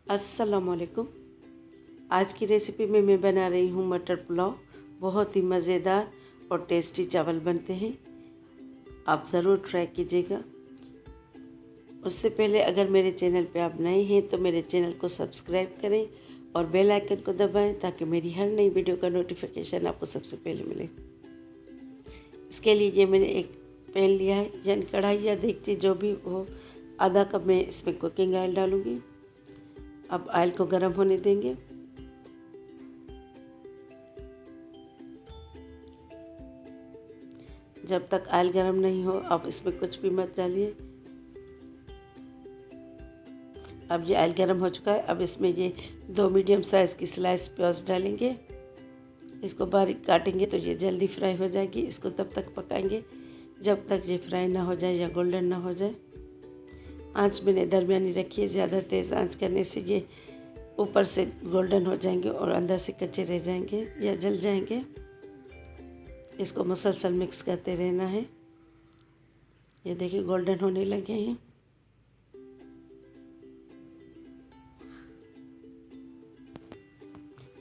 अस्सलामुअलैकुम। आज की रेसिपी में मैं बना रही हूँ मटर पुलाव। बहुत ही मज़ेदार और टेस्टी चावल बनते हैं, आप ज़रूर ट्राई कीजिएगा। उससे पहले अगर मेरे चैनल पे आप नए हैं तो मेरे चैनल को सब्सक्राइब करें और बेल आइकन को दबाएं ताकि मेरी हर नई वीडियो का नोटिफिकेशन आपको सबसे पहले मिले। इसके लिए ये मैंने एक पैन लिया है, यानी कढ़ाई या देगची जो भी हो। आधा कप मैं इसमें कुकिंग ऑयल डालूँगी। अब ऑयल को गर्म होने देंगे। जब तक ऑयल गर्म नहीं हो आप इसमें कुछ भी मत डालिए। अब ये ऑयल गर्म हो चुका है। अब इसमें ये 2 मीडियम साइज़ की स्लाइस प्याज डालेंगे। इसको बारीक काटेंगे तो ये जल्दी फ्राई हो जाएगी। इसको तब तक पकाएंगे जब तक ये फ्राई ना हो जाए या गोल्डन ना हो जाए। आंच मैंने दरमियानी रखी है। ज़्यादा तेज़ आंच करने से ये ऊपर से गोल्डन हो जाएंगे और अंदर से कच्चे रह जाएंगे या जल जाएंगे। इसको मुसलसल मिक्स करते रहना है। ये देखिए गोल्डन होने लगे हैं।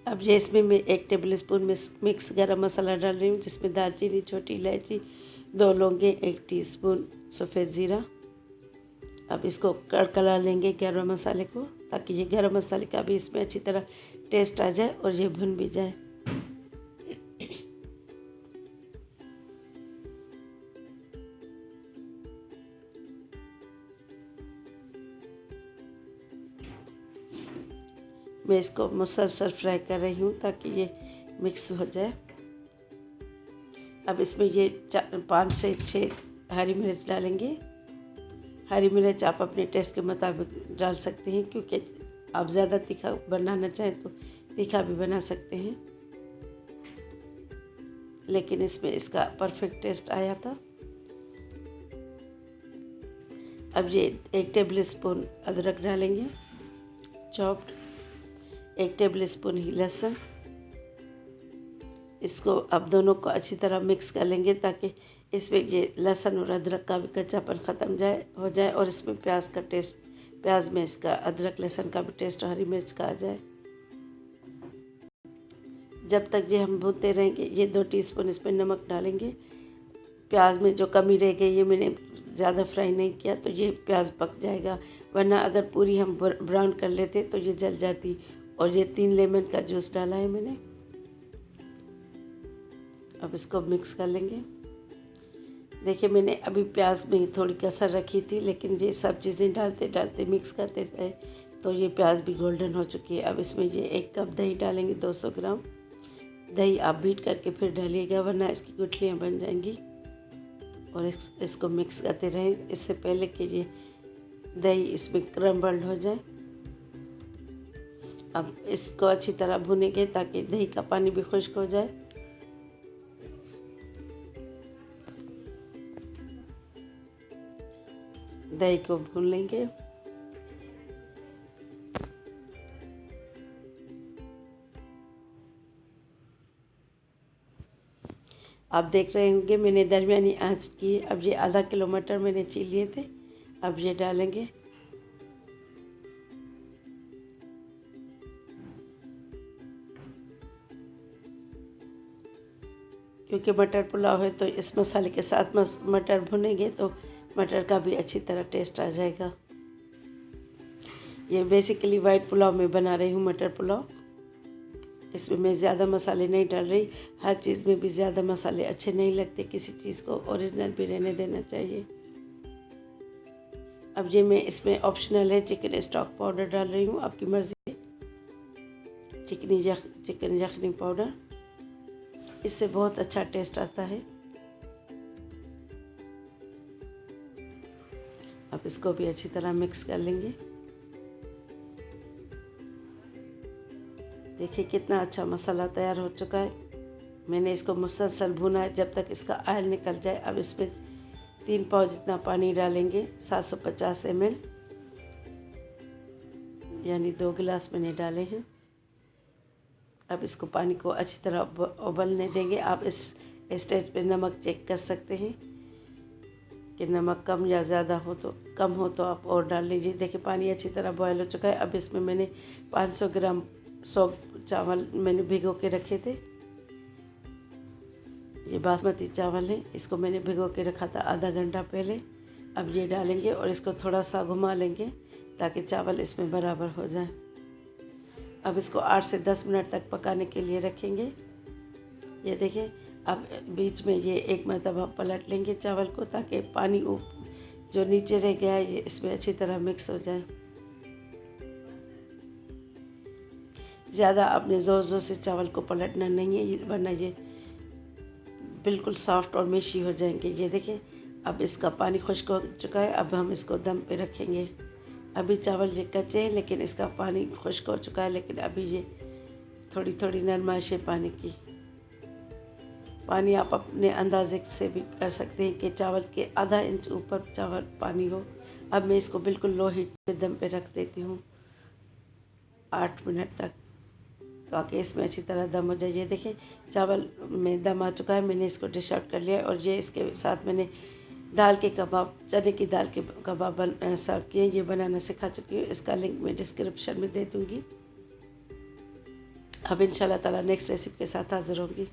अब ये इसमें मैं 1 टेबल स्पून मिक्स गरम मसाला डाल रही हूँ, जिसमें दालचीनी, छोटी इलायची, 2 लौंगे, 1 टीस्पून सफ़ेद ज़ीरा। अब इसको कड़कला लेंगे गरम मसाले को, ताकि ये गरम मसाले का भी इसमें अच्छी तरह टेस्ट आ जाए और ये भुन भी जाए। मैं इसको मुसलसल फ्राई कर रही हूँ ताकि ये मिक्स हो जाए। अब इसमें ये 5 से 6 हरी मिर्च डालेंगे। हरी मिर्च आप अपने टेस्ट के मुताबिक डाल सकते हैं, क्योंकि आप ज़्यादा तीखा बनाना चाहें तो तीखा भी बना सकते हैं, लेकिन इसमें इसका परफेक्ट टेस्ट आया था। अब ये 1 टेबल स्पून अदरक डालेंगे चॉप्ड, 1 टेबल स्पून ही लहसुन। इसको अब दोनों को अच्छी तरह मिक्स कर लेंगे ताकि इसमें ये लहसुन और अदरक का भी कच्चापन ख़त्म हो जाए और इसमें प्याज में इसका अदरक लहसुन का भी टेस्ट और हरी मिर्च का आ जाए। जब तक ये हम भूनते रहेंगे। ये 2 टीस्पून इसमें नमक डालेंगे। प्याज में जो कमी रह गई ये मैंने ज़्यादा फ्राई नहीं किया तो ये प्याज पक जाएगा, वरना अगर पूरी हम ब्राउन कर लेते तो ये जल जाती। और ये 3 लेमन का जूस डाला है मैंने। अब इसको मिक्स कर लेंगे। देखिए मैंने अभी प्याज में थोड़ी कसर रखी थी, लेकिन ये सब चीज़ें डालते डालते मिक्स करते रहे तो ये प्याज भी गोल्डन हो चुकी है। अब इसमें ये 1 कप दही डालेंगे, 200 ग्राम दही आप बीट करके फिर डालिएगा, वरना इसकी गुठलियाँ बन जाएंगी। और इसको मिक्स करते रहें इससे पहले कि ये दही इसमें क्रम्बल्ड हो जाए। अब इसको अच्छी तरह भूनेंगे ताकि दही का पानी भी खुश्क हो जाए। दही को भून लेंगे। आप देख रहे होंगे मैंने दरमियानी आंच की। अब ये आधा किलो मटर मैंने छील लिए थे, अब ये डालेंगे। क्योंकि मटर पुलाव है तो इस मसाले के साथ मटर भुनेंगे तो मटर का भी अच्छी तरह टेस्ट आ जाएगा। ये बेसिकली वाइट पुलाव में बना रही हूँ, मटर पुलाव। इसमें मैं ज़्यादा मसाले नहीं डाल रही। हर चीज़ में भी ज़्यादा मसाले अच्छे नहीं लगते, किसी चीज़ को ओरिजिनल भी रहने देना चाहिए। अब ये मैं इसमें ऑप्शनल है चिकन स्टॉक पाउडर डाल रही हूँ, आपकी मर्ज़ी। चिकन यखनी पाउडर, इससे बहुत अच्छा टेस्ट आता है। अब इसको भी अच्छी तरह मिक्स कर लेंगे। देखिए कितना अच्छा मसाला तैयार हो चुका है। मैंने इसको मुसलसल भुना है जब तक इसका ऑयल निकल जाए। अब इसमें 3 पाव जितना पानी डालेंगे, 750 ml, यानी 2 गिलास मैंने डाले हैं। अब इसको पानी को अच्छी तरह उबलने देंगे। आप इस स्टेज पे नमक चेक कर सकते हैं। कि नमक कम या ज़्यादा हो तो कम हो तो आप और डाल लीजिए। देखिए पानी अच्छी तरह बॉयल हो चुका है। अब इसमें मैंने 500 ग्राम चावल मैंने भिगो के रखे थे। ये बासमती चावल है, इसको मैंने भिगो के रखा था आधा घंटा पहले। अब ये डालेंगे और इसको थोड़ा सा घुमा लेंगे ताकि चावल इसमें बराबर हो जाए। अब इसको 8 से 10 मिनट तक पकाने के लिए रखेंगे। ये देखिए अब बीच में ये एक मरतबा पलट लेंगे चावल को ताकि पानी जो नीचे रह गया है ये इसमें अच्छी तरह मिक्स हो जाए। ज़्यादा आपने ज़ोर ज़ोर से चावल को पलटना नहीं है वरना ये बिल्कुल सॉफ्ट और मेशी हो जाएंगे। ये देखिए अब इसका पानी खुश्क हो चुका है। अब हम इसको दम पे रखेंगे। अभी चावल ये कच्चे हैं लेकिन इसका पानी खुश्क हो चुका है, लेकिन अभी ये थोड़ी थोड़ी नरमाइश है पानी की। पानी आप अपने अंदाजे से भी कर सकते हैं कि चावल के आधा इंच ऊपर चावल पानी हो। अब मैं इसको बिल्कुल लो हीट पे दम पे रख देती हूँ 8 मिनट तक ताकि इसमें अच्छी तरह दम हो जाए। ये देखिए चावल में दम आ चुका है। मैंने इसको डिश आउट कर लिया और ये इसके साथ मैंने दाल के कबाब, चने की दाल के कबाब सर्व किए। ये बनाना सिखा चुकी हूँ, इसका लिंक मैं डिस्क्रिप्शन में दे दूँगी। अब इंशाल्लाह ताला नेक्स्ट रेसिपी के साथ हाज़िर होंगी।